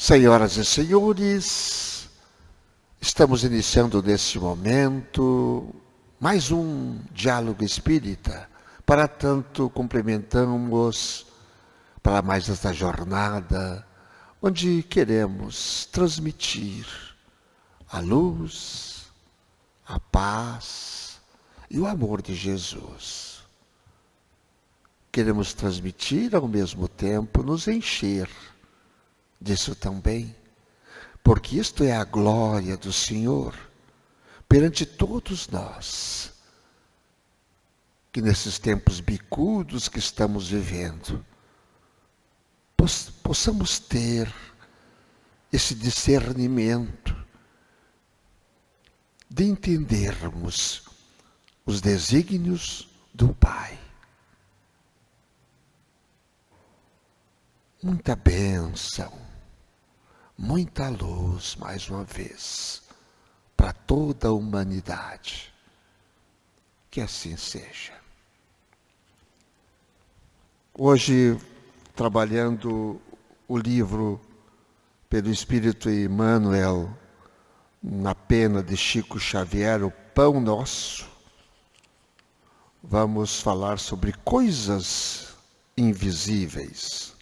Senhoras e senhores, estamos iniciando neste momento mais um diálogo espírita. Para tanto, cumprimentamos para mais esta jornada, onde queremos transmitir a luz, a paz e o amor de Jesus. Queremos transmitir ao mesmo tempo, nos encher disso também, porque isto é a glória do Senhor perante todos nós, que nesses tempos bicudos que estamos vivendo, possamos ter esse discernimento de entendermos os desígnios do Pai. Muita bênção, muita luz, mais uma vez, para toda a humanidade. Que assim seja. Hoje, trabalhando o livro pelo Espírito Emmanuel, na pena de Chico Xavier, O Pão Nosso, vamos falar sobre coisas invisíveis.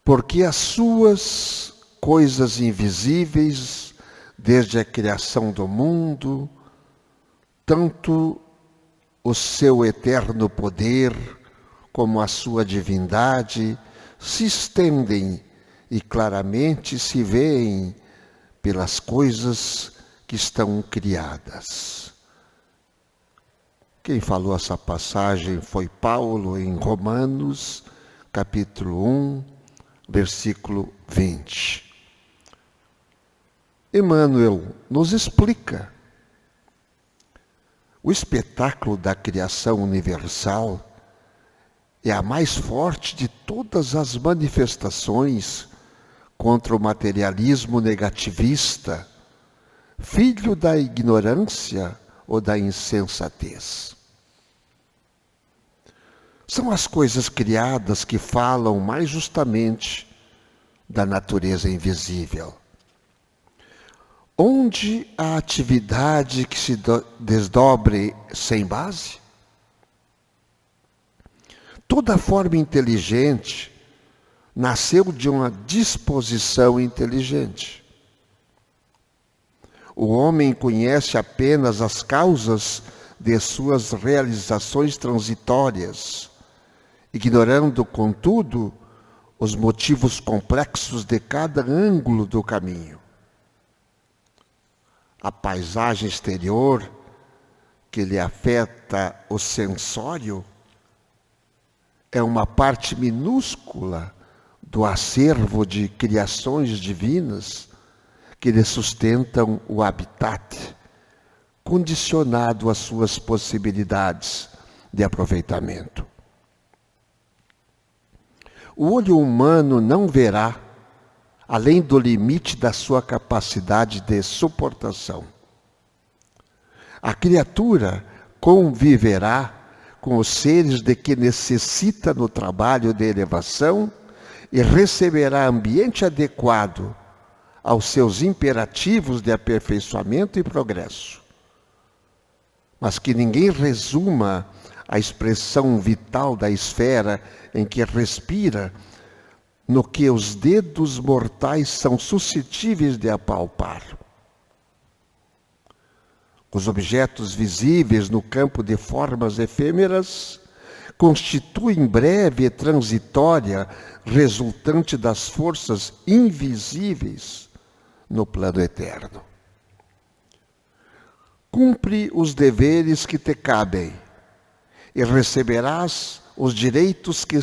Porque as suas coisas invisíveis, desde a criação do mundo, tanto o seu eterno poder como a sua divindade, se estendem e claramente se veem pelas coisas que estão criadas. Quem falou essa passagem foi Paulo em Romanos, capítulo 1, versículo 20. Emmanuel nos explica o espetáculo da criação universal é a mais forte de todas as manifestações contra o materialismo negativista, filho da ignorância ou da insensatez. São as coisas criadas que falam mais justamente da natureza invisível. Onde a atividade que se desdobre sem base? Toda forma inteligente nasceu de uma disposição inteligente. O homem conhece apenas as causas de suas realizações transitórias, ignorando, contudo, os motivos complexos de cada ângulo do caminho. A paisagem exterior, que lhe afeta o sensório, é uma parte minúscula do acervo de criações divinas que lhe sustentam o habitat, condicionado às suas possibilidades de aproveitamento. O olho humano não verá além do limite da sua capacidade de suportação. A criatura conviverá com os seres de que necessita no trabalho de elevação e receberá ambiente adequado aos seus imperativos de aperfeiçoamento e progresso. Mas que ninguém resuma a expressão vital da esfera em que respira no que os dedos mortais são suscetíveis de apalpar. Os objetos visíveis no campo de formas efêmeras constituem breve e transitória resultante das forças invisíveis no plano eterno. Cumpre os deveres que te cabem e receberás os direitos que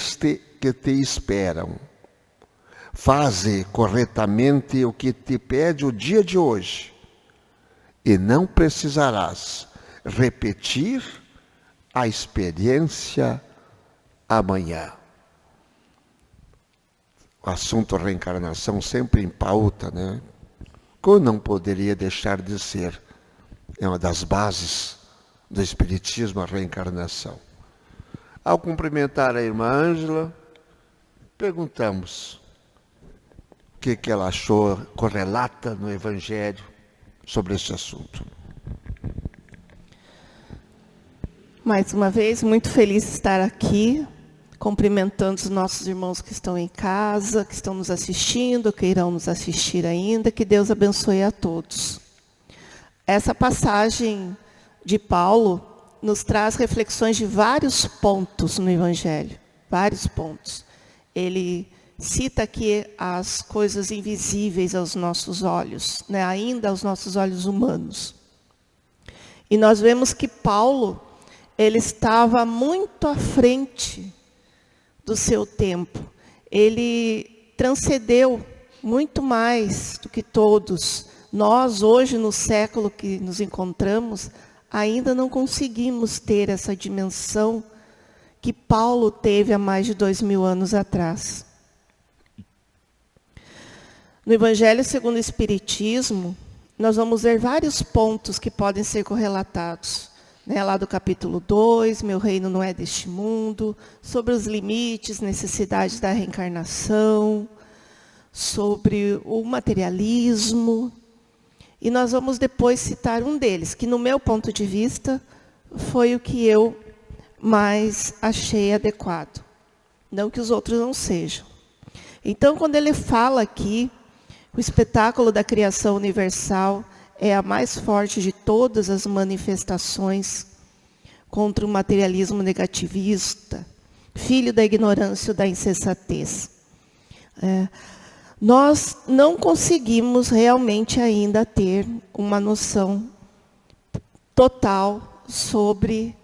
te esperam. Faze corretamente o que te pede o dia de hoje e não precisarás repetir a experiência amanhã. O assunto reencarnação sempre em pauta, né? Como não poderia deixar de ser? É uma das bases do Espiritismo, a reencarnação. Ao cumprimentar a irmã Ângela, perguntamos o que ela achou, correlata no Evangelho sobre esse assunto. Mais uma vez, muito feliz de estar aqui, cumprimentando os nossos irmãos que estão em casa, que estão nos assistindo, que irão nos assistir ainda. Que Deus abençoe a todos. Essa passagem de Paulo nos traz reflexões de vários pontos no Evangelho, vários pontos. Ele cita aqui as coisas invisíveis aos nossos olhos, né? Ainda aos nossos olhos humanos. E nós vemos que Paulo, ele estava muito à frente do seu tempo. Ele transcendeu muito mais do que todos. Nós, hoje, no século que nos encontramos, ainda não conseguimos ter essa dimensão que Paulo teve há mais de 2000 anos atrás. No Evangelho segundo o Espiritismo, nós vamos ver vários pontos que podem ser correlatados. Lá do capítulo 2, meu reino não é deste mundo, sobre os limites, necessidades da reencarnação, sobre o materialismo. E nós vamos depois citar um deles, que no meu ponto de vista, foi o que eu mais achei adequado. Não que os outros não sejam. Então, quando ele fala aqui, o espetáculo da criação universal é a mais forte de todas as manifestações contra o materialismo negativista, filho da ignorância e da insensatez. Nós não conseguimos realmente ainda ter uma noção total sobre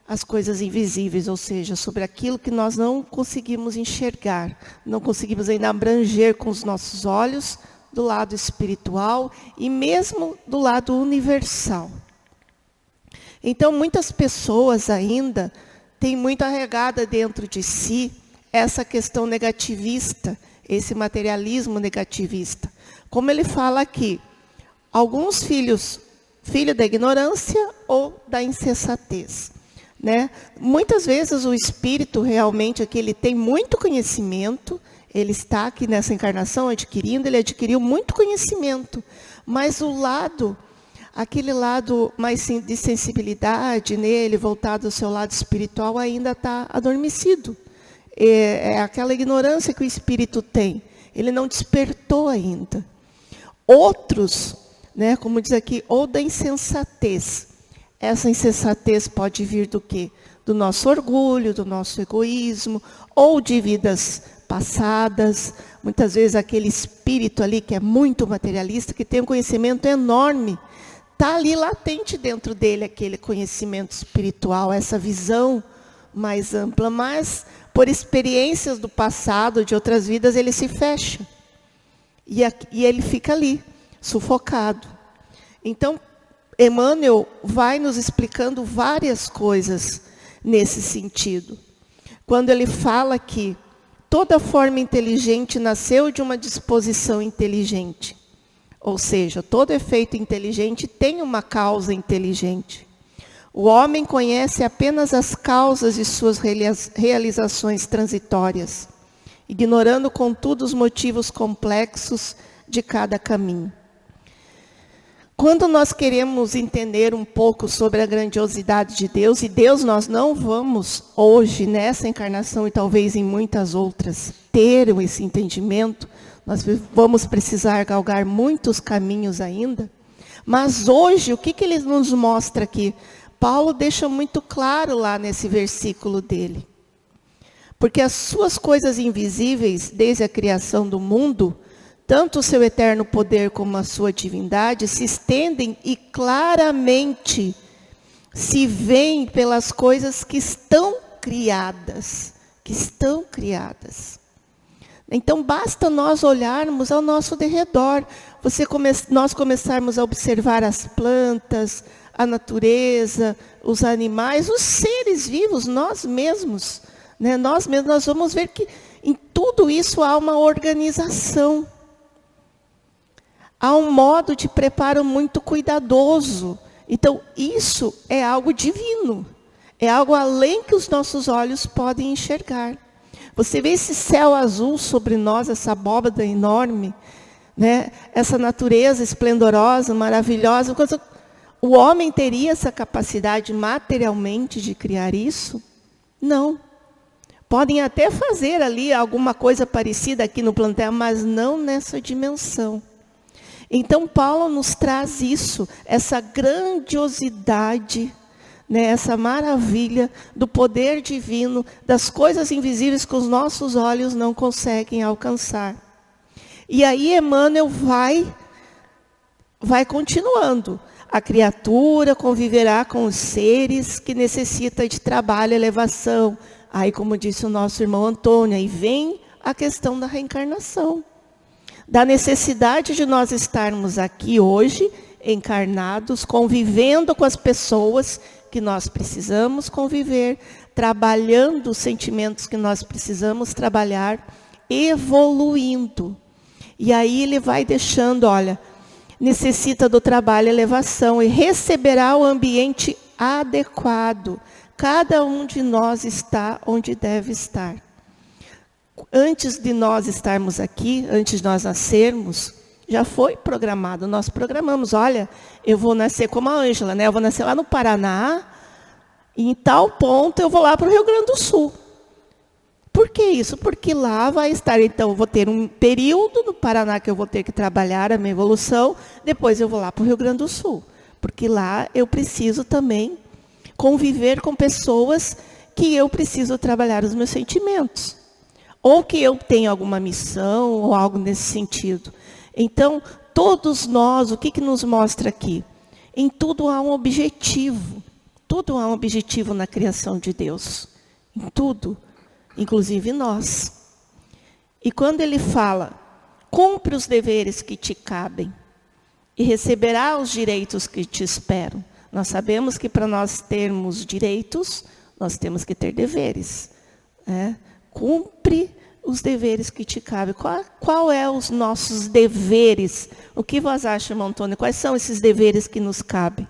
as coisas invisíveis, ou seja, sobre aquilo que nós não conseguimos enxergar, não conseguimos ainda abranger com os nossos olhos, do lado espiritual e mesmo do lado universal. Então, muitas pessoas ainda têm muito arraigada dentro de si essa questão negativista, esse materialismo negativista. Como ele fala aqui, alguns filho da ignorância ou da insensatez. Muitas vezes o espírito realmente aqui, ele tem muito conhecimento, ele está aqui nessa encarnação adquirindo, ele adquiriu muito conhecimento, mas aquele lado mais de sensibilidade nele, voltado ao seu lado espiritual, ainda está adormecido. É aquela ignorância que o espírito tem, ele não despertou ainda. Outros, como diz aqui, ou da insensatez. Essa insensatez pode vir do quê? Do nosso orgulho, do nosso egoísmo, ou de vidas passadas, muitas vezes aquele espírito ali que é muito materialista, que tem um conhecimento enorme, está ali latente dentro dele aquele conhecimento espiritual, essa visão mais ampla, mas por experiências do passado, de outras vidas, ele se fecha. E ele fica ali, sufocado. Então, Emmanuel vai nos explicando várias coisas nesse sentido. Quando ele fala que toda forma inteligente nasceu de uma disposição inteligente. Ou seja, todo efeito inteligente tem uma causa inteligente. O homem conhece apenas as causas de suas realizações transitórias, ignorando, contudo, os motivos complexos de cada caminho. Quando nós queremos entender um pouco sobre a grandiosidade de Deus, e Deus nós não vamos hoje, nessa encarnação e talvez em muitas outras, ter esse entendimento, nós vamos precisar galgar muitos caminhos ainda, mas hoje, o que ele nos mostra aqui? Paulo deixa muito claro lá nesse versículo dele. Porque as suas coisas invisíveis, desde a criação do mundo, tanto o seu eterno poder como a sua divindade se estendem e claramente se veem pelas coisas que estão criadas. Então, basta nós olharmos ao nosso derredor. Nós começarmos a observar as plantas, a natureza, os animais, os seres vivos, nós mesmos. Nós vamos ver que em tudo isso há uma organização. Há um modo de preparo muito cuidadoso. Então, isso é algo divino. É algo além que os nossos olhos podem enxergar. Você vê esse céu azul sobre nós, essa abóbada enorme, né? Essa natureza esplendorosa, maravilhosa. O homem teria essa capacidade materialmente de criar isso? Não. Podem até fazer ali alguma coisa parecida aqui no plano Terra, mas não nessa dimensão. Então, Paulo nos traz isso, essa grandiosidade, né, essa maravilha do poder divino, das coisas invisíveis que os nossos olhos não conseguem alcançar. E aí Emmanuel vai continuando. A criatura conviverá com os seres que necessitam de trabalho e elevação. Aí, como disse o nosso irmão Antônio, aí vem a questão da reencarnação. Da necessidade de nós estarmos aqui hoje, encarnados, convivendo com as pessoas que nós precisamos conviver, trabalhando os sentimentos que nós precisamos trabalhar, evoluindo. E aí ele vai deixando, olha, necessita do trabalho e elevação e receberá o ambiente adequado. Cada um de nós está onde deve estar. Antes de nós estarmos aqui, antes de nós nascermos, já foi programado. Nós programamos, olha, eu vou nascer como a Ângela, né? Eu vou nascer lá no Paraná, e em tal ponto eu vou lá para o Rio Grande do Sul. Por que isso? Porque lá vai estar, então, eu vou ter um período no Paraná que eu vou ter que trabalhar a minha evolução, depois eu vou lá para o Rio Grande do Sul. Porque lá eu preciso também conviver com pessoas que eu preciso trabalhar os meus sentimentos. Ou que eu tenho alguma missão, ou algo nesse sentido. Então, todos nós, o que nos mostra aqui? Em tudo há um objetivo. Tudo há um objetivo na criação de Deus. Em tudo. Inclusive nós. E quando ele fala, cumpre os deveres que te cabem e receberá os direitos que te esperam. Nós sabemos que para nós termos direitos, nós temos que ter deveres. Né? Cumpre os deveres que te cabem. Qual é os nossos deveres? O que você acha, irmão Antônio? Quais são esses deveres que nos cabem?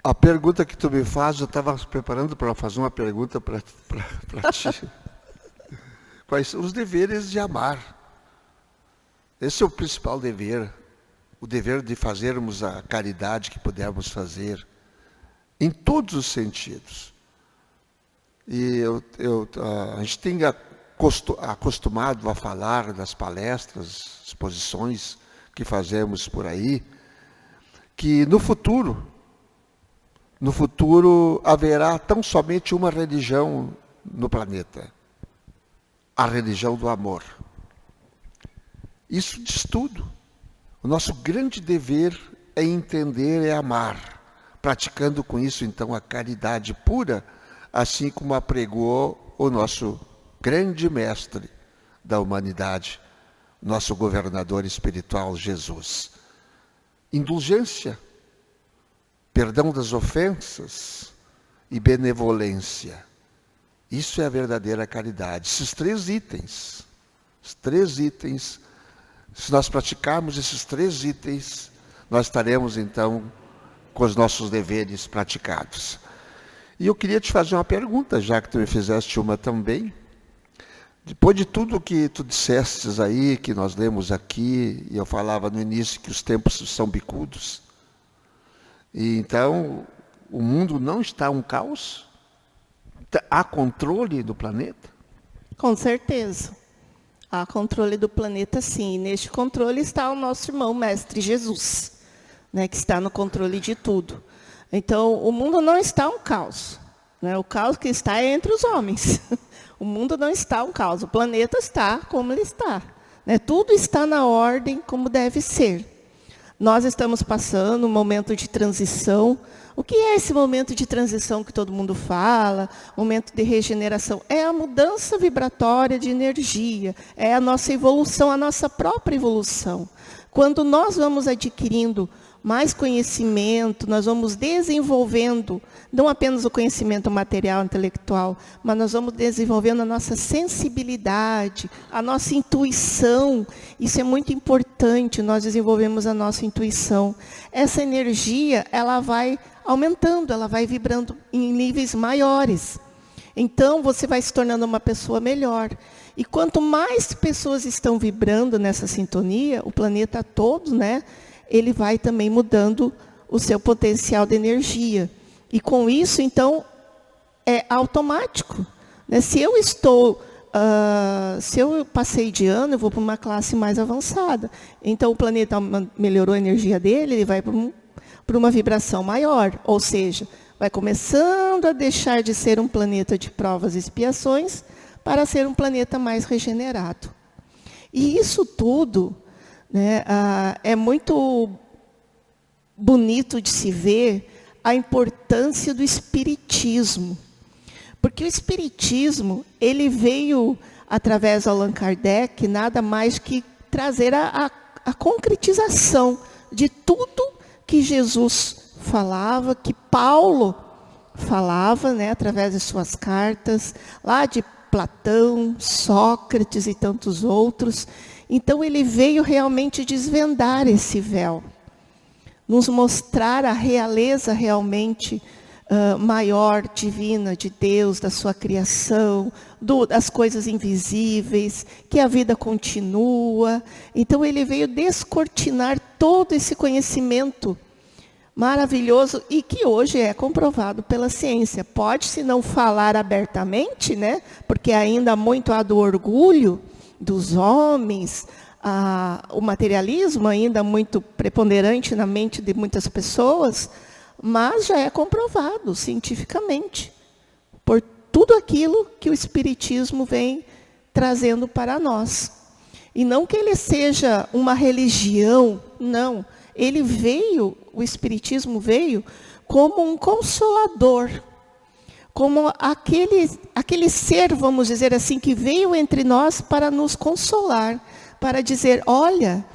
A pergunta que tu me faz, eu estava preparando para fazer uma pergunta para ti. Quais são os deveres de amar? Esse é o principal dever. O dever de fazermos a caridade que pudermos fazer. Em todos os sentidos. E a gente tem acostumado a falar das palestras, exposições que fazemos por aí, que no futuro haverá tão somente uma religião no planeta. A religião do amor. Isso diz tudo. O nosso grande dever é entender e amar, praticando com isso, então, a caridade pura, assim como apregou o nosso grande mestre da humanidade, nosso governador espiritual, Jesus. Indulgência, perdão das ofensas e benevolência. Isso é a verdadeira caridade. Esses três itens, se nós praticarmos esses três itens, nós estaremos, então, com os nossos deveres praticados. E eu queria te fazer uma pergunta, já que tu me fizeste uma também. Depois de tudo que tu dissestes aí, que nós lemos aqui, e eu falava no início que os tempos são bicudos, e então o mundo não está um caos? Há controle do planeta? Com certeza. Há controle do planeta, sim. E neste controle está o nosso irmão, Mestre Jesus, né, que está no controle de tudo. Então, o mundo não está um caos. Né? O caos que está é entre os homens. O mundo não está um caos. O planeta está como ele está. Né? Tudo está na ordem como deve ser. Nós estamos passando um momento de transição. O que é esse momento de transição que todo mundo fala? Momento de regeneração. É a mudança vibratória de energia. É a nossa evolução, a nossa própria evolução. Quando nós vamos adquirindo mais conhecimento, nós vamos desenvolvendo, não apenas o conhecimento material, intelectual, mas nós vamos desenvolvendo a nossa sensibilidade, a nossa intuição. Isso é muito importante, nós desenvolvemos a nossa intuição. Essa energia, ela vai aumentando, ela vai vibrando em níveis maiores. Então, você vai se tornando uma pessoa melhor. E quanto mais pessoas estão vibrando nessa sintonia, o planeta todo, né, ele vai também mudando o seu potencial de energia. E com isso, então, é automático. Né? Se eu passei de ano, eu vou para uma classe mais avançada. Então, o planeta melhorou a energia dele, ele vai para uma vibração maior. Ou seja, vai começando a deixar de ser um planeta de provas e expiações para ser um planeta mais regenerado. E isso tudo, né, é muito bonito de se ver a importância do espiritismo. Porque o espiritismo, ele veio, através de Allan Kardec, nada mais que trazer a concretização de tudo que Jesus falava, que Paulo falava, né, através de suas cartas, lá de Platão, Sócrates e tantos outros. Então, ele veio realmente desvendar esse véu, nos mostrar a realeza realmente maior, divina de Deus, da sua criação, das coisas invisíveis, que a vida continua. Então, ele veio descortinar todo esse conhecimento maravilhoso e que hoje é comprovado pela ciência. Pode-se não falar abertamente, né? Porque ainda muito há do orgulho dos homens, o materialismo ainda muito preponderante na mente de muitas pessoas, mas já é comprovado cientificamente por tudo aquilo que o Espiritismo vem trazendo para nós. E não que ele seja uma religião, não. O Espiritismo veio como um consolador, como aquele ser, vamos dizer assim, que veio entre nós para nos consolar, para dizer, olha,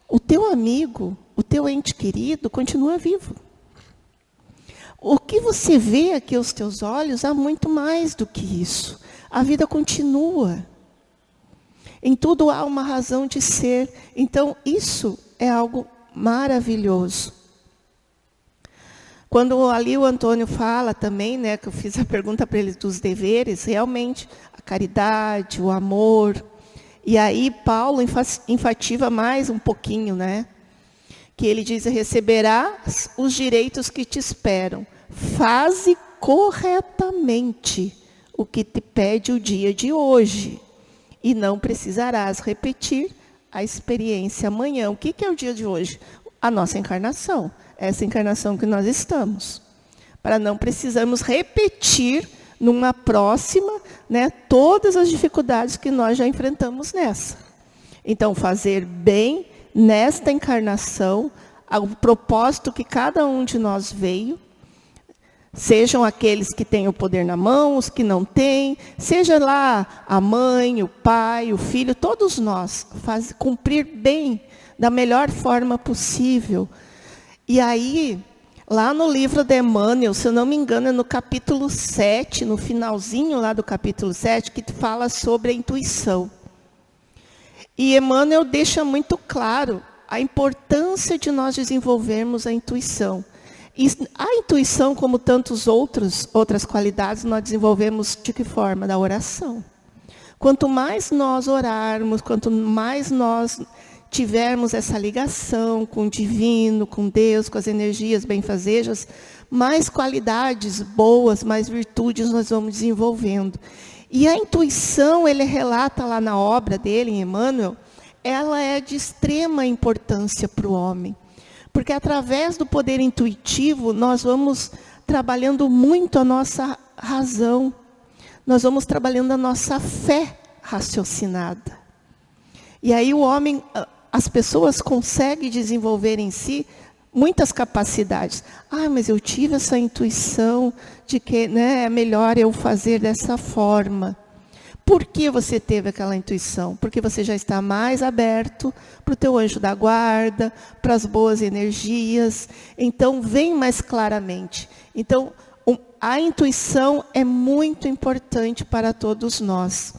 o teu amigo, o teu ente querido continua vivo. O que você vê aqui aos teus olhos há muito mais do que isso. A vida continua. Em tudo há uma razão de ser. Então, isso é algo maravilhoso. Quando ali o Antônio fala também, né, que eu fiz a pergunta para ele dos deveres, realmente, a caridade, o amor. E aí Paulo enfatiza mais um pouquinho, né? Que ele diz, receberás os direitos que te esperam. Faze corretamente o que te pede o dia de hoje. E não precisarás repetir a experiência amanhã. O que é o dia de hoje? A nossa encarnação. Essa encarnação que nós estamos. Para não precisarmos repetir numa próxima, né, todas as dificuldades que nós já enfrentamos nessa. Então, fazer bem nesta encarnação, ao propósito que cada um de nós veio, sejam aqueles que têm o poder na mão, os que não têm, seja lá a mãe, o pai, o filho, todos nós, cumprir bem, da melhor forma possível. E aí, lá no livro de Emmanuel, se eu não me engano, é no capítulo 7, no finalzinho lá do capítulo 7, que fala sobre a intuição. E Emmanuel deixa muito claro a importância de nós desenvolvermos a intuição. E a intuição, como tantas outras qualidades, nós desenvolvemos de que forma? Da oração. Quanto mais nós orarmos, quanto mais nós tivermos essa ligação com o divino, com Deus, com as energias benfazejas, mais qualidades boas, mais virtudes nós vamos desenvolvendo. E a intuição, ele relata lá na obra dele, em Emmanuel, ela é de extrema importância para o homem. Porque através do poder intuitivo, nós vamos trabalhando muito a nossa razão. Nós vamos trabalhando a nossa fé raciocinada. E aí o homem, as pessoas conseguem desenvolver em si muitas capacidades. Mas eu tive essa intuição de que, né, é melhor eu fazer dessa forma. Por que você teve aquela intuição? Porque você já está mais aberto para o teu anjo da guarda, para as boas energias. Então, vem mais claramente. Então, a intuição é muito importante para todos nós.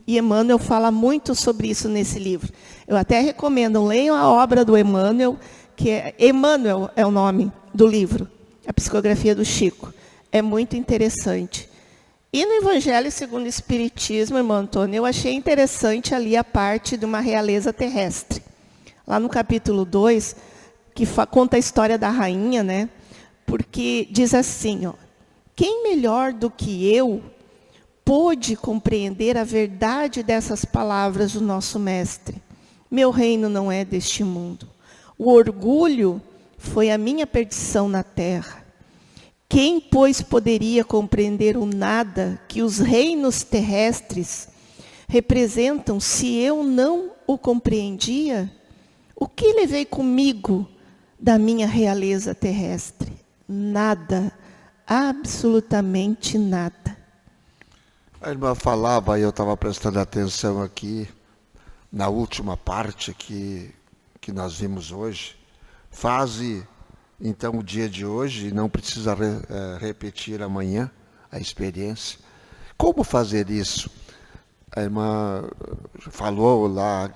E Emmanuel fala muito sobre isso nesse livro. Eu até recomendo, leiam a obra do Emmanuel, que é Emmanuel é o nome do livro, a psicografia do Chico. É muito interessante. E no Evangelho segundo o Espiritismo, irmão Antônio, eu achei interessante ali a parte de uma realeza terrestre. Lá no capítulo 2, que conta a história da rainha, né? Porque diz assim, ó, quem melhor do que eu pôde compreender a verdade dessas palavras do nosso mestre? Meu reino não é deste mundo. O orgulho foi a minha perdição na terra. Quem, pois, poderia compreender o nada que os reinos terrestres representam se eu não o compreendia? O que levei comigo da minha realeza terrestre? Nada, absolutamente nada. A irmã falava, e eu estava prestando atenção aqui, na última parte que nós vimos hoje. Faze, então, o dia de hoje, não precisa repetir amanhã a experiência. Como fazer isso? A irmã falou lá,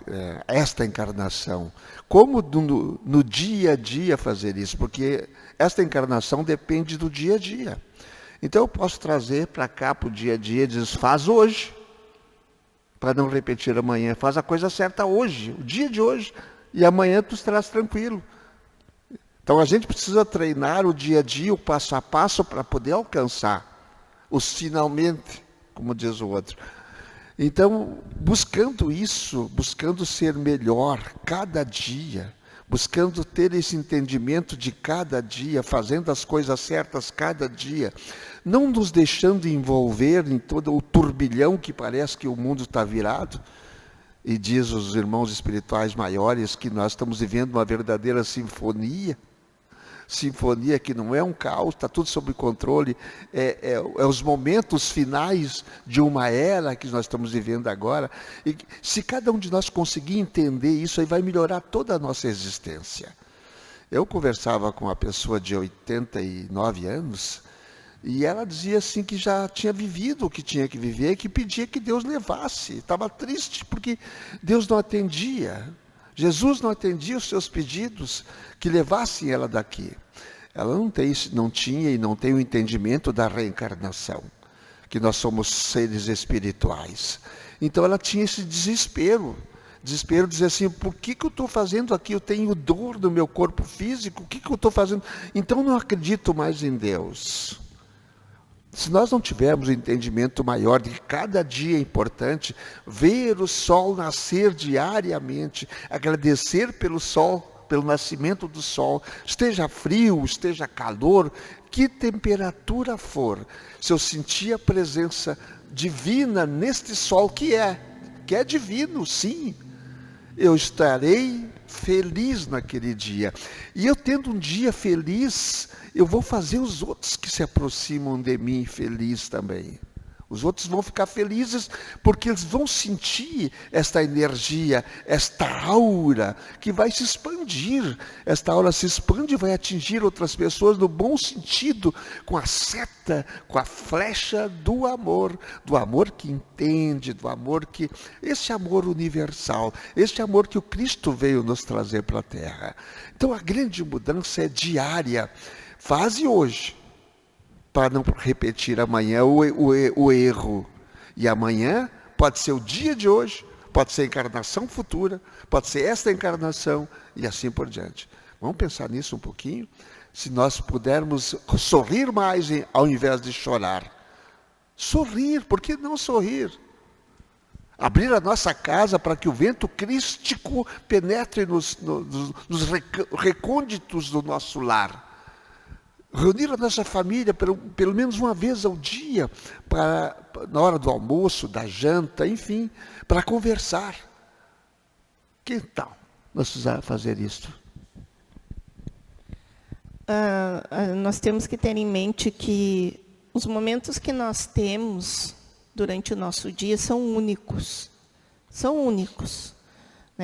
esta encarnação. Como no dia a dia fazer isso? Porque esta encarnação depende do dia a dia. Então eu posso trazer para cá, para o dia a dia, e dizer, faz hoje, para não repetir amanhã. Faz a coisa certa hoje, o dia de hoje, e amanhã tu estarás tranquilo. Então a gente precisa treinar o dia a dia, o passo a passo, para poder alcançar os finalmente, como diz o outro. Então, buscando isso, buscando ser melhor cada dia, buscando ter esse entendimento de cada dia, fazendo as coisas certas cada dia, não nos deixando envolver em todo o turbilhão que parece que o mundo está virado. E diz os irmãos espirituais maiores que nós estamos vivendo uma verdadeira sinfonia que não é um caos, está tudo sob controle, é os momentos finais de uma era que nós estamos vivendo agora. E se cada um de nós conseguir entender isso, aí vai melhorar toda a nossa existência. Eu conversava com uma pessoa de 89 anos, e ela dizia assim que já tinha vivido o que tinha que viver, e que pedia que Deus levasse. Estava triste porque Deus não atendia. Jesus não atendia os seus pedidos, que levassem ela daqui. Ela não tinha e não tem o entendimento da reencarnação, que nós somos seres espirituais. Então ela tinha esse desespero de dizer assim, por que eu estou fazendo aqui? Eu tenho dor no meu corpo físico, o que eu estou fazendo? Então não acredito mais em Deus. Se nós não tivermos um entendimento maior de que cada dia é importante, ver o sol nascer diariamente, agradecer pelo sol, pelo nascimento do sol, esteja frio, esteja calor, que temperatura for, se eu sentir a presença divina neste sol que é divino, sim, eu estarei feliz naquele dia. E eu tendo um dia feliz, eu vou fazer os outros que se aproximam de mim feliz também. Os outros vão ficar felizes porque eles vão sentir esta energia, esta aura que vai se expandir. Esta aura se expande e vai atingir outras pessoas no bom sentido, com a seta, com a flecha do amor que entende, do amor que... Esse amor universal, esse amor que o Cristo veio nos trazer para a Terra. Então a grande mudança é diária. Faze hoje, para não repetir amanhã o erro. E amanhã pode ser o dia de hoje, pode ser a encarnação futura, pode ser esta encarnação e assim por diante. Vamos pensar nisso um pouquinho? Se nós pudermos sorrir mais ao invés de chorar. Sorrir, por que não sorrir? Abrir a nossa casa para que o vento crístico penetre nos recônditos do nosso lar. Reunir a nossa família pelo menos uma vez ao dia, na hora do almoço, da janta, enfim, para conversar. Que tal nós precisamos fazer isso? Nós temos que ter em mente que os momentos que nós temos durante o nosso dia são únicos. São únicos.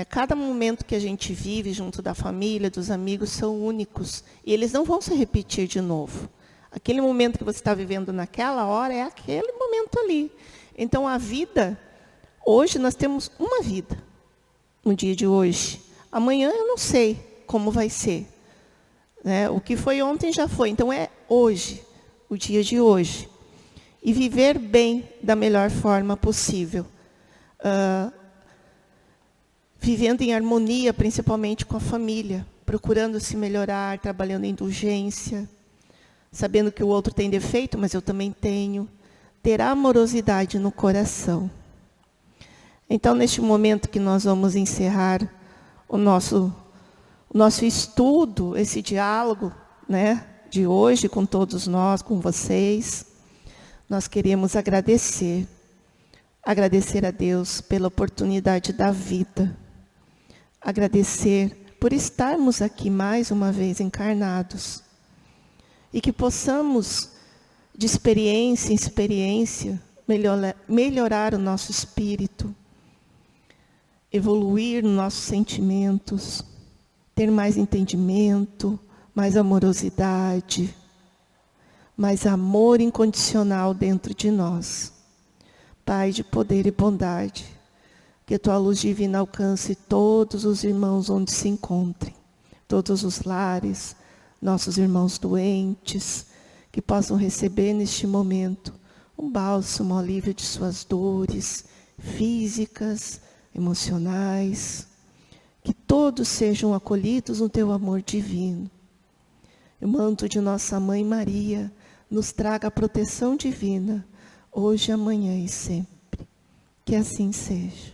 Cada momento que a gente vive junto da família, dos amigos, são únicos. E eles não vão se repetir de novo. Aquele momento que você está vivendo naquela hora é aquele momento ali. Então, a vida, hoje nós temos uma vida, no dia de hoje. Amanhã eu não sei como vai ser. O que foi ontem já foi. Então, é hoje, o dia de hoje. e viver bem da melhor forma possível. Vivendo em harmonia, principalmente com a família, procurando se melhorar, trabalhando em indulgência, sabendo que o outro tem defeito, mas eu também tenho. Ter amorosidade no coração. Então, neste momento que nós vamos encerrar o nosso estudo, esse diálogo, né, de hoje com todos nós, com vocês, nós queremos agradecer a Deus pela oportunidade da vida, agradecer por estarmos aqui mais uma vez encarnados e que possamos, de experiência em experiência, melhorar o nosso espírito, evoluir nos nossos sentimentos, ter mais entendimento, mais amorosidade, mais amor incondicional dentro de nós. Pai de poder e bondade, que a tua luz divina alcance todos os irmãos onde se encontrem, todos os lares, nossos irmãos doentes, que possam receber neste momento um bálsamo, um alívio de suas dores físicas, emocionais, que todos sejam acolhidos no teu amor divino. O manto de nossa Mãe Maria nos traga a proteção divina, hoje, amanhã e sempre. Que assim seja.